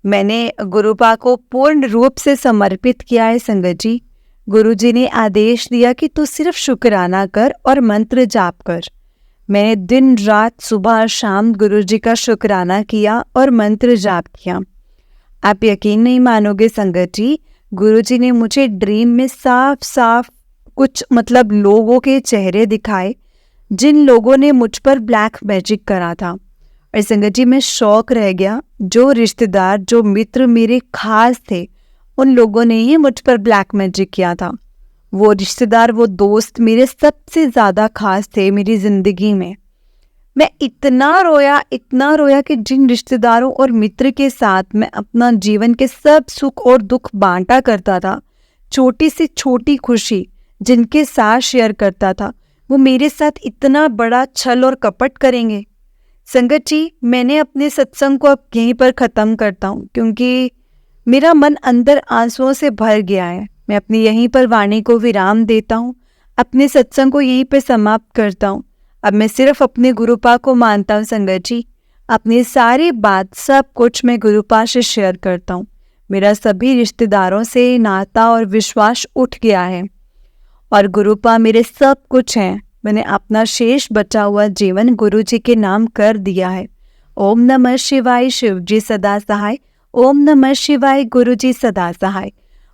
मैंने गुरुपा को पूर्ण रूप से समर्पित किया है। संगत जी, गुरुजी ने आदेश दिया कि तू सिर्फ शुक्राना कर और मंत्र जाप कर। मैंने दिन रात सुबह शाम गुरुजी का शुक्राना किया और मंत्र जाप किया। आप यकीन नहीं मानोगे संगत जी, गुरुजी ने मुझे ड्रीम में साफ साफ कुछ मतलब लोगों के चेहरे दिखाए जिन लोगों ने मुझ पर ब्लैक मैजिक करा था। और संगत जी, मैं शौक रह गया। जो रिश्तेदार, जो मित्र मेरे खास थे, उन लोगों ने ही मुझ पर ब्लैक मैजिक किया था। वो रिश्तेदार, वो दोस्त मेरे सबसे ज़्यादा खास थे मेरी ज़िंदगी में। मैं इतना रोया कि जिन रिश्तेदारों और मित्र के साथ मैं अपना जीवन के सब सुख और दुख बांटा करता था, छोटी से छोटी खुशी जिनके साथ शेयर करता था, वो मेरे साथ इतना बड़ा छल और कपट करेंगे। संगत जी, मैंने अपने सत्संग को अब यहीं पर ख़त्म करता हूँ, क्योंकि मेरा मन अंदर आंसुओं से भर गया है। मैं अपनी यहीं पर वाणी को विराम देता हूँ, अपने सत्संग को यहीं पर समाप्त करता हूँ। अब मैं सिर्फ अपने गुरुपा को मानता हूँ। संगत जी, अपनी सारी बात, सब कुछ मैं गुरुपा से शेयर करता हूँ। मेरा सभी रिश्तेदारों से नाता और विश्वास उठ गया है और गुरुपा मेरे सब कुछ हैं। मैंने अपना शेष बचा हुआ जीवन गुरु जी के नाम कर दिया है। ओम नमः शिवाय, शिव जी सदा सहाय। ओम नमः शिवाय, गुरु जी सदा सहाय।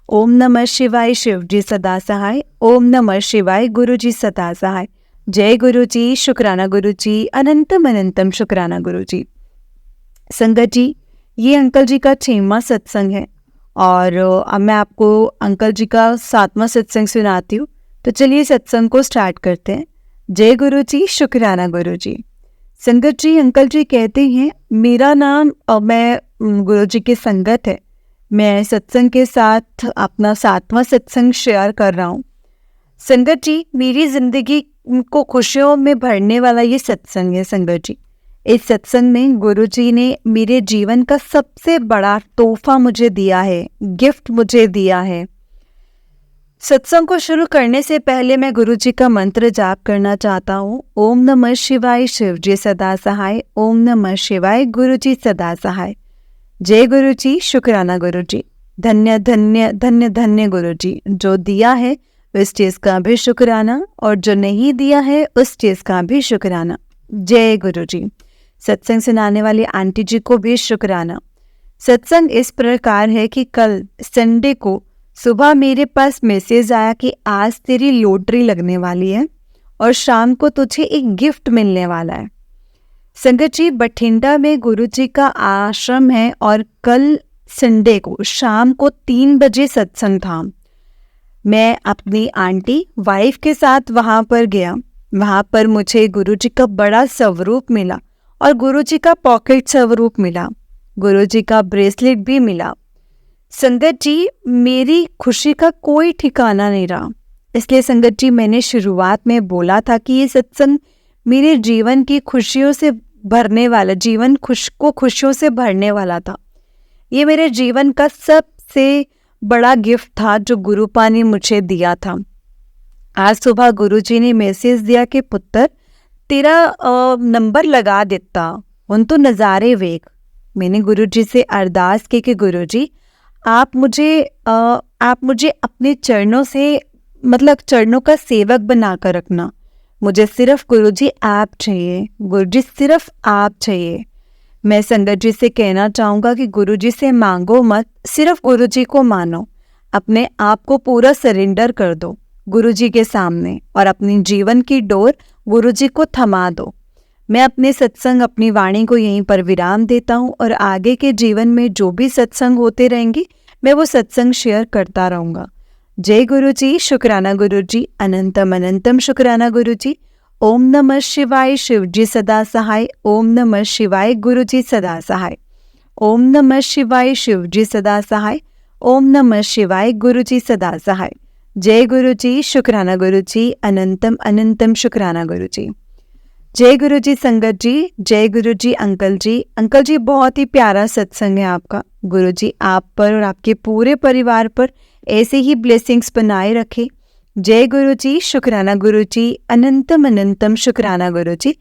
ओम नमः शिवाय, शिव जी सदा सहाय। ओम नमः शिवाय, गुरु जी सदा सहाय। जय गुरु जी, शुक्राना गुरु जी, अनंतम अनंतम शुक्राना गुरु जी। संगत जी, ये अंकल जी का 6वां सत्संग है और अब मैं आपको अंकल जी का 7वां सत्संग सुनाती हूँ। तो चलिए सत्संग को स्टार्ट करते हैं। जय गुरु जी, शुक्राना गुरु जी। संगत जी, अंकल जी कहते हैं, मेरा नाम मैं गुरु जी की संगत है। मैं सत्संग के साथ अपना 7वां सत्संग शेयर कर रहा हूँ। संगत जी, मेरी जिंदगी को खुशियों में भरने वाला ये सत्संग है। संगत जी, इस सत्संग में गुरु जी ने मेरे जीवन का सबसे बड़ा तोहफा मुझे दिया है, गिफ्ट मुझे दिया है। सत्संग को शुरू करने से पहले मैं गुरु जी का मंत्र जाप करना चाहता हूँ। ओम नमः शिवाय, शिव जी सदा सहाय। ओम नमः शिवाय, गुरु जी सदा सहाय। जय गुरु जी, शुक्राना गुरु जी। धन्य धन्य धन्य धन्य गुरु जी। जो दिया है उस चीज़ का भी शुक्राना और जो नहीं दिया है उस चीज़ का भी शुक्राना। जय गुरु जी। सत्संग सुनाने वाली आंटी जी को भी शुक्राना। सत्संग इस प्रकार है कि कल संडे को सुबह मेरे पास मैसेज आया कि आज तेरी लॉटरी लगने वाली है और शाम को तुझे एक गिफ्ट मिलने वाला है। संगत जी, बठिंडा में गुरुजी का आश्रम है और कल संडे को शाम को 3 बजे सत्संग था। मैं अपनी आंटी वाइफ के साथ वहां पर गया। वहां पर मुझे गुरुजी का बड़ा स्वरूप मिला और गुरुजी का पॉकेट स्वरूप मिला, गुरुजी का ब्रेसलेट भी मिला। संगत जी, मेरी खुशी का कोई ठिकाना नहीं रहा। इसलिए संगत जी, मैंने शुरुआत में बोला था कि ये सत्संग मेरे जीवन की खुशियों से भरने वाला, जीवन को खुशियों से भरने वाला था। ये मेरे जीवन का सबसे बड़ा गिफ्ट था जो गुरुपा ने मुझे दिया था। आज सुबह गुरुजी ने मैसेज दिया कि पुत्र तेरा नंबर लगा देता, उन तो नज़ारे वेख। मैंने गुरुजी से अरदास की कि गुरुजी आप मुझे अपने चरणों से, मतलब चरणों का सेवक बनाकर रखना। मुझे सिर्फ गुरुजी आप चाहिए, गुरुजी सिर्फ आप चाहिए। मैं संगत जी से कहना चाहूँगा कि गुरुजी से मांगो मत, सिर्फ गुरुजी को मानो। अपने आप को पूरा सरेंडर कर दो गुरुजी के सामने और अपनी जीवन की डोर गुरुजी को थमा दो। मैं अपने सत्संग, अपनी वाणी को यहीं पर विराम देता हूँ और आगे के जीवन में जो भी सत्संग होते रहेंगे मैं वो सत्संग शेयर करता रहूँगा। जय गुरुजी, शुक्राना गुरुजी, अनंतम अनंतम शुक्राना गुरुजी। ओम नमः शिवाय, शिवजी सदा सहाय। ओम नमः शिवाय, गुरुजी सदा सहाय। ओम नमः शिवाय, शिवजी सदा सहाय। ओम नमः शिवाय, गुरुजी सदा सहाय। जय गुरुजी, शुक्राना गुरुजी, अनंतम अनंतम शुक्राना गुरुजी। जय गुरुजी संगत जी, जय गुरुजी अंकल जी। अंकल जी, बहुत ही प्यारा सत्संग है आपका। गुरुजी आप पर और आपके पूरे परिवार पर ऐसे ही ब्लेसिंग्स बनाए रखे। जय गुरुजी, शुक्राना गुरुजी, अनंतम अनंतम शुक्राना गुरुजी।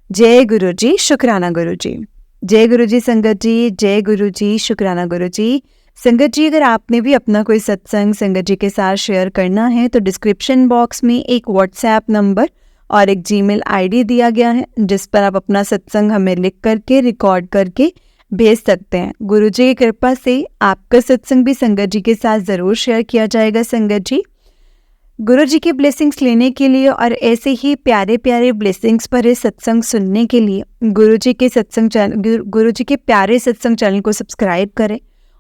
जय गुरुजी, शुक्राना गुरुजी। जय गुरुजी संगत जी, जय गुरुजी, शुक्राना गुरुजी। संगत जी, अगर आपने भी अपना कोई सत्संग संगत जी के साथ शेयर करना है तो डिस्क्रिप्शन बॉक्स में एक व्हाट्सएप नंबर और एक जीमेल आईडी दिया गया है जिस पर आप अपना सत्संग हमें लिख करके, रिकॉर्ड करके भेज सकते हैं। गुरुजी की कृपा से आपका सत्संग भी संगत जी के साथ ज़रूर शेयर किया जाएगा। संगत जी, गुरुजी के ब्लेसिंग्स लेने के लिए और ऐसे ही प्यारे प्यारे ब्लेसिंग्स भरे सत्संग सुनने के लिए गुरुजी के प्यारे सत्संग चैनल को सब्सक्राइब करें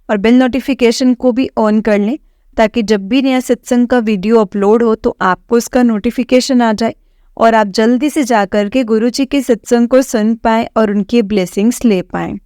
और बेल नोटिफिकेशन को भी ऑन कर लें ताकि जब भी नया सत्संग का वीडियो अपलोड हो तो आपको उसका नोटिफिकेशन आ जाए और आप जल्दी से जाकर के गुरुजी के सत्संग को सुन पाएँ और उनके ब्लेसिंग्स ले पाएँ।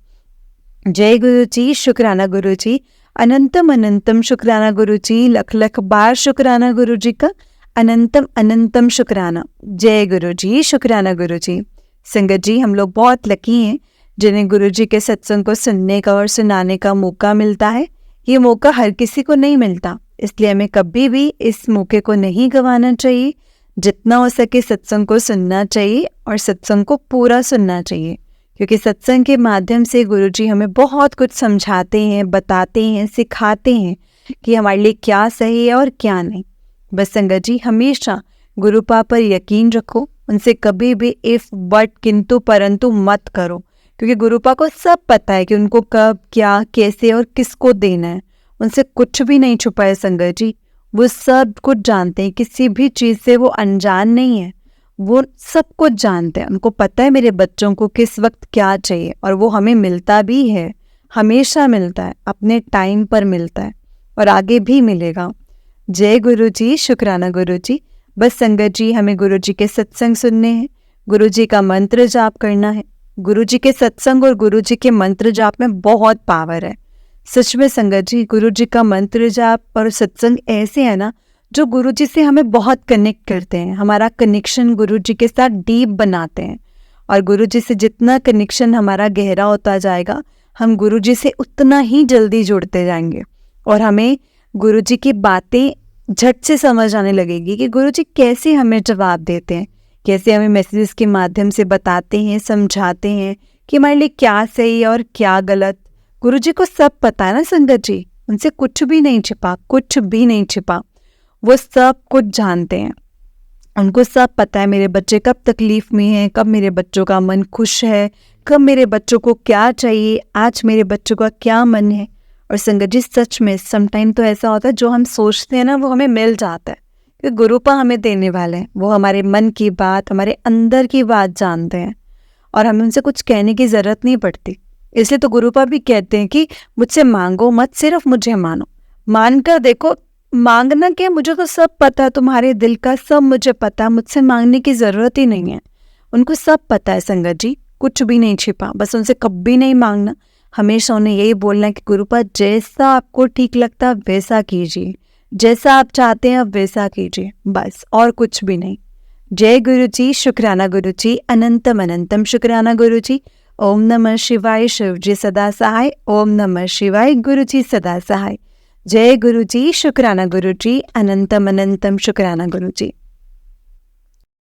जय गुरुजी, शुक्राना गुरुजी, अनंतम अनंतम शुक्राना गुरुजी। लख लख बार शुक्राना गुरुजी का, अनंतम अनंतम शुक्राना। जय गुरुजी, शुक्राना गुरुजी। संगत जी, हम लोग बहुत लकी हैं जिन्हें गुरुजी के सत्संग को सुनने का और सुनाने का मौका मिलता है। ये मौका हर किसी को नहीं मिलता, इसलिए हमें कभी भी इस मौके को नहीं गंवाना चाहिए। जितना हो सके सत्संग को सुनना चाहिए और सत्संग को पूरा सुनना चाहिए, क्योंकि सत्संग के माध्यम से गुरुजी हमें बहुत कुछ समझाते हैं, बताते हैं, सिखाते हैं कि हमारे लिए क्या सही है और क्या नहीं। बस संगत जी, हमेशा गुरुपा पर यकीन रखो, उनसे कभी भी इफ बट किंतु परंतु मत करो, क्योंकि गुरुपा को सब पता है कि उनको कब, क्या, कैसे और किसको देना है। उनसे कुछ भी नहीं छुपा है संगत जी, वो सब कुछ जानते हैं, किसी भी चीज़ से वो अनजान नहीं है, वो सब कुछ जानते हैं। उनको पता है मेरे बच्चों को किस वक्त क्या चाहिए और वो हमें मिलता भी है, हमेशा मिलता है, अपने टाइम पर मिलता है और आगे भी मिलेगा। जय गुरुजी, शुक्राना गुरुजी। बस संगत जी, हमें गुरुजी के सत्संग सुनने हैं, गुरुजी का मंत्र जाप करना है। गुरुजी के सत्संग और गुरुजी के मंत्र जाप में बहुत पावर है। सच में संगत जी, गुरुजी का मंत्र जाप और सत्संग ऐसे है ना जो गुरुजी से हमें बहुत कनेक्ट करते हैं, हमारा कनेक्शन गुरुजी के साथ डीप बनाते हैं। और गुरुजी से जितना कनेक्शन हमारा गहरा होता जाएगा, हम गुरुजी से उतना ही जल्दी जुड़ते जाएंगे और हमें गुरुजी की बातें झट से समझ आने लगेगी कि गुरुजी कैसे हमें जवाब देते हैं, कैसे हमें मैसेजेस के माध्यम से बताते हैं, समझाते हैं कि हमारे लिए क्या सही और क्या गलत। गुरुजी को सब पता है ना संगत जी, उनसे कुछ भी नहीं छिपा, कुछ भी नहीं छिपा। वो सब कुछ जानते हैं, उनको सब पता है मेरे बच्चे कब तकलीफ में हैं, कब मेरे बच्चों का मन खुश है, कब मेरे बच्चों को क्या चाहिए, आज मेरे बच्चों का क्या मन है। और संगत जी सच में समटाइम तो ऐसा होता है जो हम सोचते हैं ना वो हमें मिल जाता है, कि गुरुपा हमें देने वाले हैं। वो हमारे मन की बात, हमारे अंदर की बात जानते हैं और हमें उनसे कुछ कहने की ज़रूरत नहीं पड़ती। इसलिए तो गुरुपा भी कहते हैं कि मुझसे मांगो मत, सिर्फ मुझे मानो। मानकर देखो, मांगना क्या, मुझे तो सब पता है, तुम्हारे दिल का सब मुझे पता है, मुझसे मांगने की ज़रूरत ही नहीं है। उनको सब पता है संगत जी, कुछ भी नहीं छिपा। बस उनसे कभी नहीं मांगना, हमेशा उन्हें यही बोलना है कि गुरुपा जैसा आपको ठीक लगता है वैसा कीजिए, जैसा आप चाहते हैं वैसा कीजिए, बस और कुछ भी नहीं। जय गुरु जी, शुक्राना गुरु जी, अनंतम अनंतम शुक्राना गुरु जी। ओम नमः शिवाय, शिव जी सदा सहाय। ओम नमः शिवाय, गुरु जी सदा सहाय। जय गुरु जी, शुक्राना गुरु जी, अनंतम अनंतम शुक्राना गुरु जी।